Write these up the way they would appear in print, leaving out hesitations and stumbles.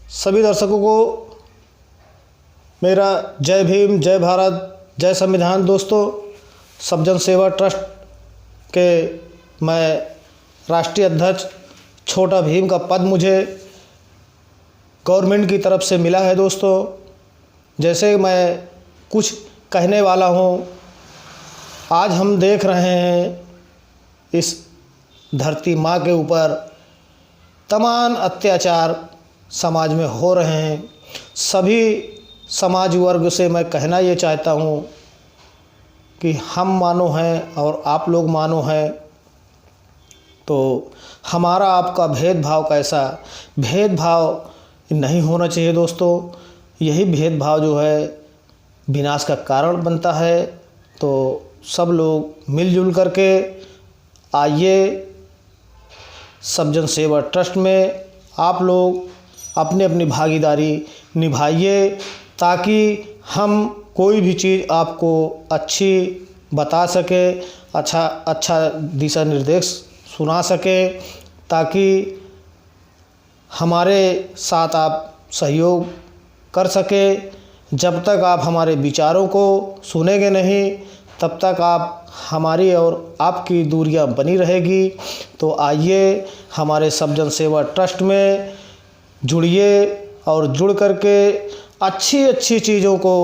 सभी दर्शकों को मेरा जय भीम, जय भारत, जय संविधान। दोस्तों, सब जन सेवा ट्रस्ट के मैं राष्ट्रीय अध्यक्ष छोटा भीम का पद मुझे गवर्नमेंट की तरफ से मिला है। दोस्तों, जैसे मैं कुछ कहने वाला हूँ, आज हम देख रहे हैं इस धरती माँ के ऊपर तमाम अत्याचार समाज में हो रहे हैं। सभी समाज वर्ग से मैं कहना ये चाहता हूँ कि हम मानो हैं और आप लोग मानो हैं, तो हमारा आपका भेदभाव कैसा, भेदभाव नहीं होना चाहिए। दोस्तों, यही भेदभाव जो है विनाश का कारण बनता है। तो सब लोग मिलजुल करके आइए, सब जन सेवा ट्रस्ट में आप लोग अपनी अपनी भागीदारी निभाइए, ताकि हम कोई भी चीज़ आपको अच्छी बता सके, अच्छा दिशा निर्देश सुना सके, ताकि हमारे साथ आप सहयोग कर सके। जब तक आप हमारे विचारों को सुनेंगे नहीं, तब तक आप हमारी और आपकी दूरियां बनी रहेगी। तो आइए, हमारे सब जन सेवा ट्रस्ट में जुड़िए और जुड़ करके अच्छी अच्छी चीज़ों को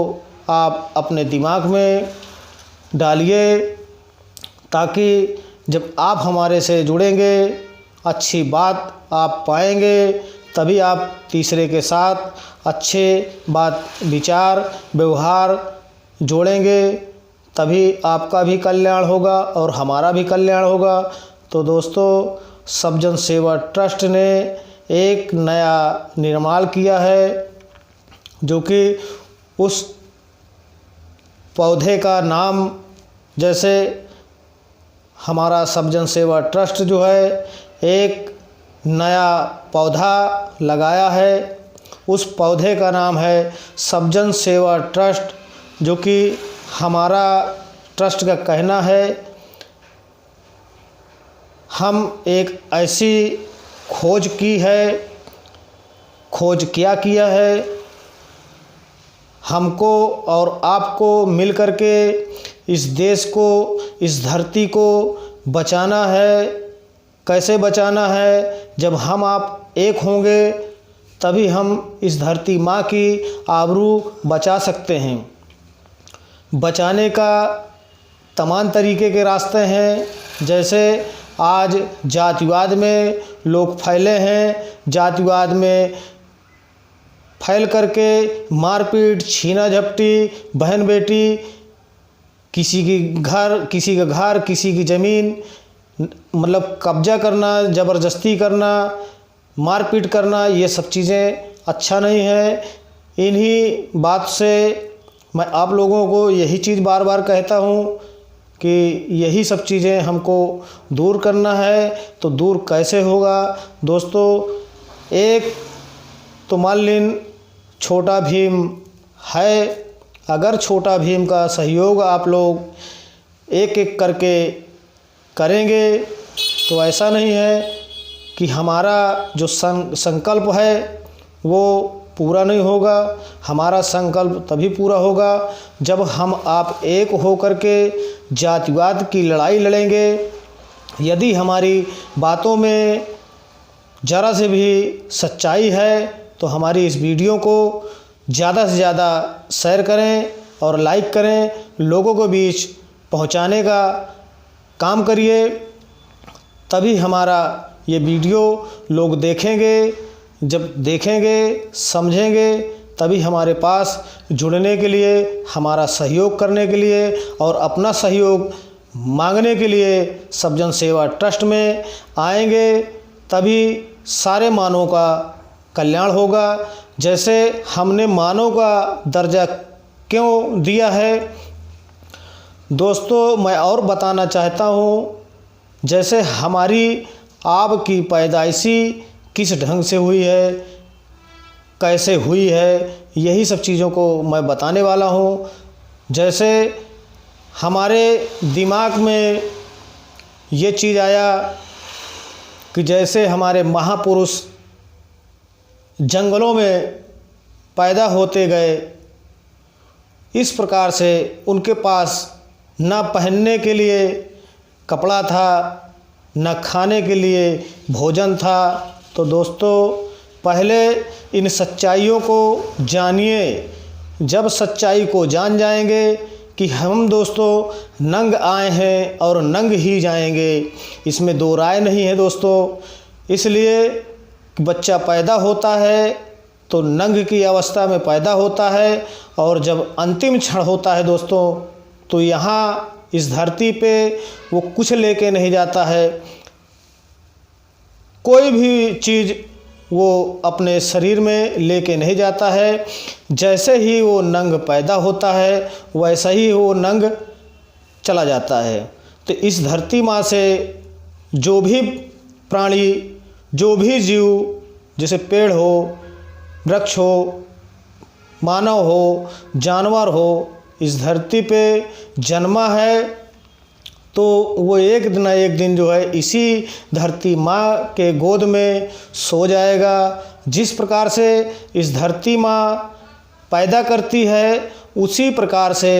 आप अपने दिमाग में डालिए, ताकि जब आप हमारे से जुड़ेंगे, अच्छी बात आप पाएंगे, तभी आप तीसरे के साथ अच्छे बात विचार व्यवहार जोड़ेंगे, तभी आपका भी कल्याण होगा और हमारा भी कल्याण होगा। तो दोस्तों, सब जन सेवा ट्रस्ट ने एक नया निर्माण किया है, जो कि उस पौधे का नाम, जैसे हमारा सब जन सेवा ट्रस्ट जो है एक नया पौधा लगाया है। उस पौधे का नाम है सब जन सेवा ट्रस्ट, जो कि हमारा ट्रस्ट का कहना है, हम एक ऐसी खोज की है, खोज क्या किया है, हमको और आपको मिल कर के इस देश को, इस धरती को बचाना है। कैसे बचाना है? जब हम आप एक होंगे, तभी हम इस धरती माँ की आबरू बचा सकते हैं। बचाने का तमाम तरीके के रास्ते हैं। जैसे आज जातिवाद में लोग फैले हैं, जातिवाद में फैल करके मारपीट, छीना झपटी, बहन बेटी, किसी का घर, किसी की ज़मीन, मतलब कब्जा करना, ज़बरदस्ती करना, मारपीट करना, ये सब चीज़ें अच्छा नहीं है। इन्हीं बात से मैं आप लोगों को यही चीज़ बार बार कहता हूँ कि यही सब चीज़ें हमको दूर करना है। तो दूर कैसे होगा? दोस्तों, एक तो मान लीन छोटा भीम है, अगर छोटा भीम का सहयोग आप लोग एक एक करके करेंगे, तो ऐसा नहीं है कि हमारा जो संकल्प है वो पूरा नहीं होगा। हमारा संकल्प तभी पूरा होगा जब हम आप एक हो करके जातिवाद की लड़ाई लड़ेंगे। यदि हमारी बातों में ज़रा से भी सच्चाई है, तो हमारी इस वीडियो को ज़्यादा से ज़्यादा शेयर करें और लाइक करें, लोगों के बीच पहुंचाने का काम करिए, तभी हमारा ये वीडियो लोग देखेंगे। जब देखेंगे, समझेंगे, तभी हमारे पास जुड़ने के लिए, हमारा सहयोग करने के लिए और अपना सहयोग मांगने के लिए सब जन सेवा ट्रस्ट में आएंगे, तभी सारे मानवों का कल्याण होगा। जैसे हमने मानव का दर्जा क्यों दिया है, दोस्तों, मैं और बताना चाहता हूँ। जैसे हमारी आपकी पैदाइशी किस ढंग से हुई है, कैसे हुई है, यही सब चीज़ों को मैं बताने वाला हूँ। जैसे हमारे दिमाग में ये चीज़ आया कि जैसे हमारे महापुरुष जंगलों में पैदा होते गए। इस प्रकार से उनके पास ना पहनने के लिए कपड़ा था, न खाने के लिए भोजन था। तो दोस्तों पहले इन सच्चाइयों को जानिए। जब सच्चाई को जान जाएंगे कि हम दोस्तों नंग आए हैं और नंग ही जाएंगे, इसमें दो राय नहीं है दोस्तों। इसलिए बच्चा पैदा होता है तो नंग की अवस्था में पैदा होता है, और जब अंतिम क्षण होता है दोस्तों तो यहाँ इस धरती पे वो कुछ लेके नहीं जाता है। कोई भी चीज़ वो अपने शरीर में लेके नहीं जाता है। जैसे ही वो नंग पैदा होता है वैसा ही वो नंग चला जाता है। तो इस धरती माँ से जो भी प्राणी, जो भी जीव, जैसे पेड़ हो, वृक्ष हो, मानव हो, जानवर हो, इस धरती पे जन्मा है तो वो एक न एक दिन जो है इसी धरती माँ के गोद में सो जाएगा। जिस प्रकार से इस धरती माँ पैदा करती है उसी प्रकार से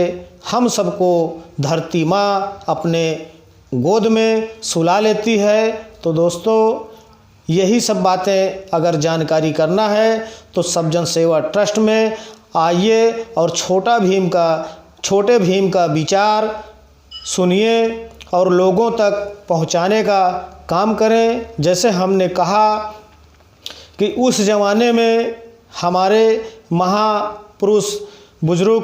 हम सबको धरती माँ अपने गोद में सुला लेती है। तो दोस्तों यही सब बातें अगर जानकारी करना है तो सब जन सेवा ट्रस्ट में आइए और छोटे भीम का विचार सुनिए और लोगों तक पहुंचाने का काम करें। जैसे हमने कहा कि उस ज़माने में हमारे महापुरुष बुजुर्ग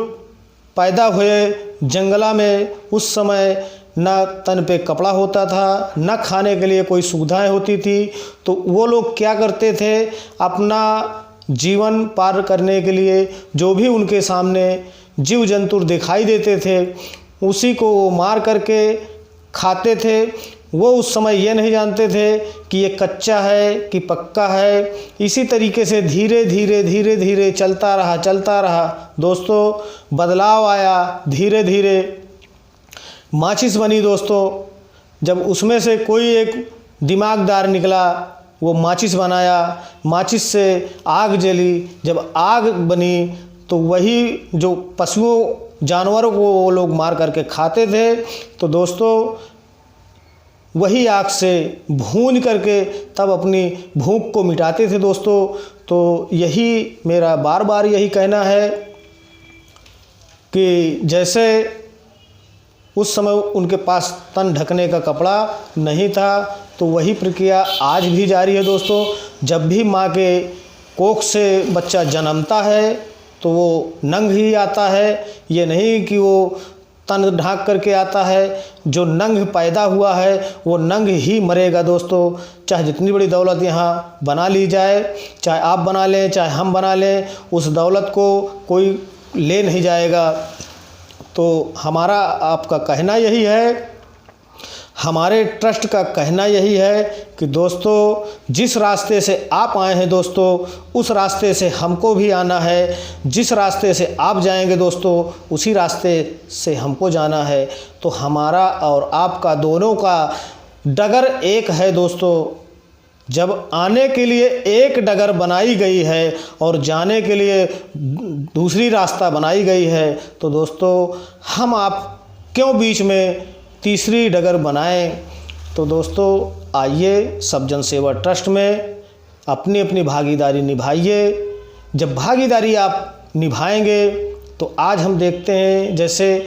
पैदा हुए जंगला में, उस समय न तन पे कपड़ा होता था, न खाने के लिए कोई सुविधाएं होती थी। तो वो लोग क्या करते थे, अपना जीवन पार करने के लिए जो भी उनके सामने जीव जंतु दिखाई देते थे उसी को वो मार करके खाते थे। वो उस समय ये नहीं जानते थे कि ये कच्चा है कि पक्का है। इसी तरीके से धीरे धीरे चलता रहा दोस्तों। बदलाव आया, धीरे धीरे माचिस बनी दोस्तों। जब उसमें से कोई एक दिमागदार निकला, वो माचिस बनाया, माचिस से आग जली। जब आग बनी तो वही जो पशुओं जानवरों को वो लोग मार करके खाते थे, तो दोस्तों वही आग से भून करके तब अपनी भूख को मिटाते थे दोस्तों। तो यही मेरा बार बार यही कहना है कि जैसे उस समय उनके पास तन ढकने का कपड़ा नहीं था, तो वही प्रक्रिया आज भी जारी है दोस्तों। जब भी माँ के कोख से बच्चा जन्मता है तो वो नंग ही आता है। ये नहीं कि वो तन ढांक करके आता है। जो नंग पैदा हुआ है वो नंग ही मरेगा दोस्तों। चाहे जितनी बड़ी दौलत यहाँ बना ली जाए, चाहे आप बना लें चाहे हम बना लें, उस दौलत को कोई ले नहीं जाएगा। तो हमारा आपका कहना यही है, हमारे ट्रस्ट का कहना यही है कि दोस्तों जिस रास्ते से आप आए हैं दोस्तों उस रास्ते से हमको भी आना है। जिस रास्ते से आप जाएंगे दोस्तों उसी रास्ते से हमको जाना है। तो हमारा और आपका दोनों का डगर एक है दोस्तों। जब आने के लिए एक डगर बनाई गई है और जाने के लिए दूसरी रास्ता बनाई गई है, तो दोस्तों हम आप क्यों बीच में तीसरी डगर बनाएं। तो दोस्तों आइए सब जन सेवा ट्रस्ट में अपनी अपनी भागीदारी निभाइए। जब भागीदारी आप निभाएंगे तो आज हम देखते हैं जैसे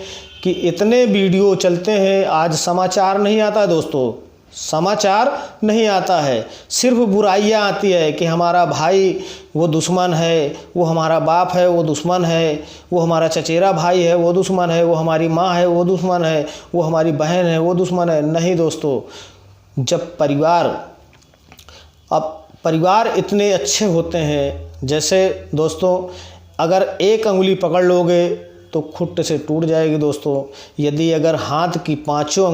कि इतने वीडियो चलते हैं, आज समाचार नहीं आता दोस्तों, समाचार नहीं आता है, सिर्फ बुराइयां आती है कि हमारा भाई वो दुश्मन है, वो हमारा बाप है वो दुश्मन है, वो हमारा चचेरा भाई है वो दुश्मन है, वो हमारी माँ है वो दुश्मन है, वो हमारी बहन है वो दुश्मन है। नहीं दोस्तों, जब परिवार इतने अच्छे होते हैं, जैसे दोस्तों अगर एक अंगुली पकड़ लोगे तो खुट्टे से टूट जाएगी दोस्तों। यदि अगर हाथ की पांचों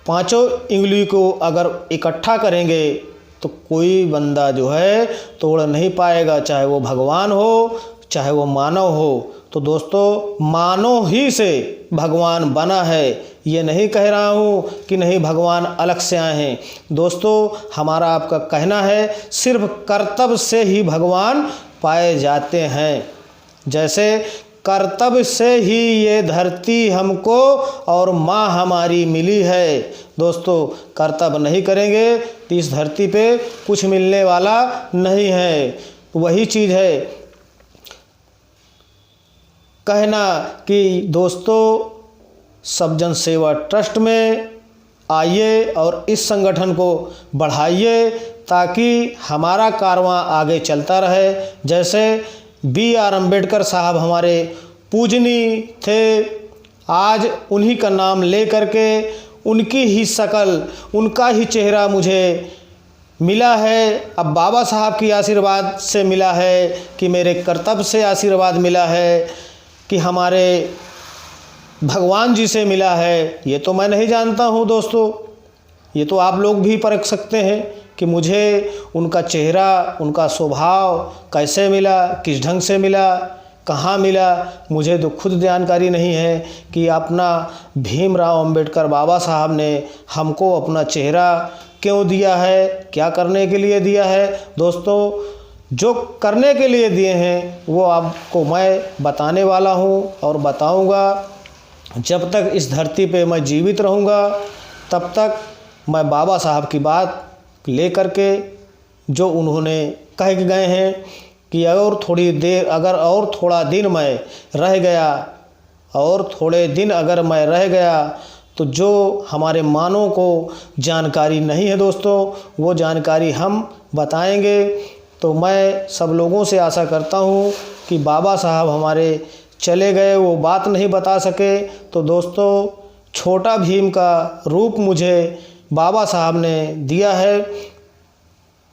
उंगली को अगर इकट्ठा करेंगे तो कोई बंदा जो है तोड़ नहीं पाएगा, चाहे वो भगवान हो चाहे वो मानव हो। तो दोस्तों मानव ही से भगवान बना है, ये नहीं कह रहा हूँ कि नहीं भगवान अलग से आए हैं। दोस्तों, हमारा आपका कहना है सिर्फ कर्तव्य से ही भगवान पाए जाते हैं। जैसे कर्तव्य से ही ये धरती हमको और माँ हमारी मिली है। दोस्तों, कर्तव्य नहीं करेंगे तो इस धरती पे कुछ मिलने वाला नहीं है। वही चीज़ है कहना कि दोस्तों सब जन सेवा ट्रस्ट में आइए और इस संगठन को बढ़ाइए ताकि हमारा कारवां आगे चलता रहे। जैसे B.R. अम्बेडकर साहब हमारे पूजनीय थे, आज उन्हीं का नाम ले करके उनकी ही शक्ल, उनका ही चेहरा मुझे मिला है। अब बाबा साहब की आशीर्वाद से मिला है कि मेरे कर्तव्य से आशीर्वाद मिला है कि हमारे भगवान जी से मिला है, ये तो मैं नहीं जानता हूँ दोस्तों। ये तो आप लोग भी परख सकते हैं कि मुझे उनका चेहरा, उनका स्वभाव कैसे मिला, किस ढंग से मिला, कहाँ मिला, मुझे तो खुद जानकारी नहीं है कि अपना भीमराव अंबेडकर बाबा साहब ने हमको अपना चेहरा क्यों दिया है, क्या करने के लिए दिया है। दोस्तों, जो करने के लिए दिए हैं वो आपको मैं बताने वाला हूँ और बताऊँगा। जब तक इस धरती पे मैं जीवित रहूँगा तब तक मैं बाबा साहब की बात ले करके जो उन्होंने कह के गए हैं कि अगर थोड़ी देर, अगर और थोड़ा दिन मैं रह गया, और थोड़े दिन अगर मैं रह गया तो जो हमारे मानव को जानकारी नहीं है दोस्तों, वो जानकारी हम बताएंगे। तो मैं सब लोगों से आशा करता हूँ कि बाबा साहब हमारे चले गए, वो बात नहीं बता सके, तो दोस्तों छोटा भीम का रूप मुझे बाबा साहब ने दिया है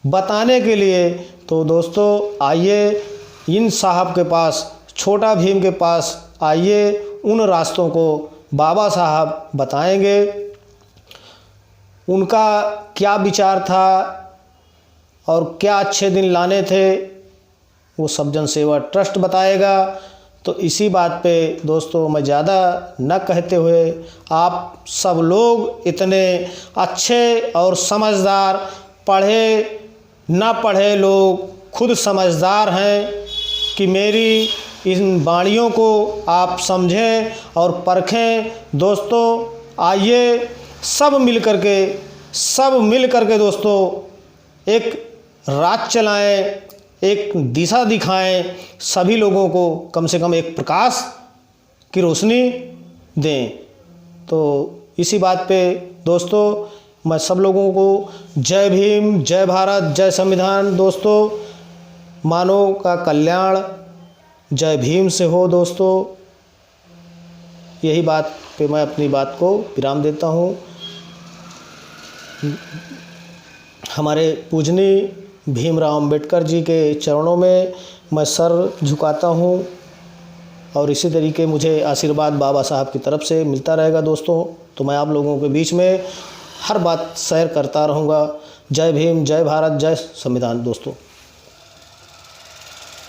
बताने के लिए। तो दोस्तों आइए इन साहब के पास, छोटा भीम के पास आइए, उन रास्तों को बाबा साहब बताएंगे। उनका क्या विचार था और क्या अच्छे दिन लाने थे वो सब जन सेवा ट्रस्ट बताएगा। तो इसी बात पे दोस्तों मैं ज़्यादा न कहते हुए, आप सब लोग इतने अच्छे और समझदार, पढ़े ना पढ़े लोग खुद समझदार हैं कि मेरी इन वाणियों को आप समझें और परखें। दोस्तों आइए सब मिल करके दोस्तों एक राज चलाएं, एक दिशा दिखाएं, सभी लोगों को कम से कम एक प्रकाश की रोशनी दें। तो इसी बात पे दोस्तों मैं सब लोगों को जय भीम, जय भारत, जय संविधान। दोस्तों मानव का कल्याण जय भीम से हो। दोस्तों यही बात पे मैं अपनी बात को विराम देता हूँ। हमारे पूजनीय भीमराव अंबेडकर जी के चरणों में मैं सर झुकाता हूँ और इसी तरीके मुझे आशीर्वाद बाबा साहब की तरफ से मिलता रहेगा दोस्तों। तो मैं आप लोगों के बीच में हर बात शेयर करता रहूँगा। जय भीम, जय भारत, जय संविधान दोस्तों।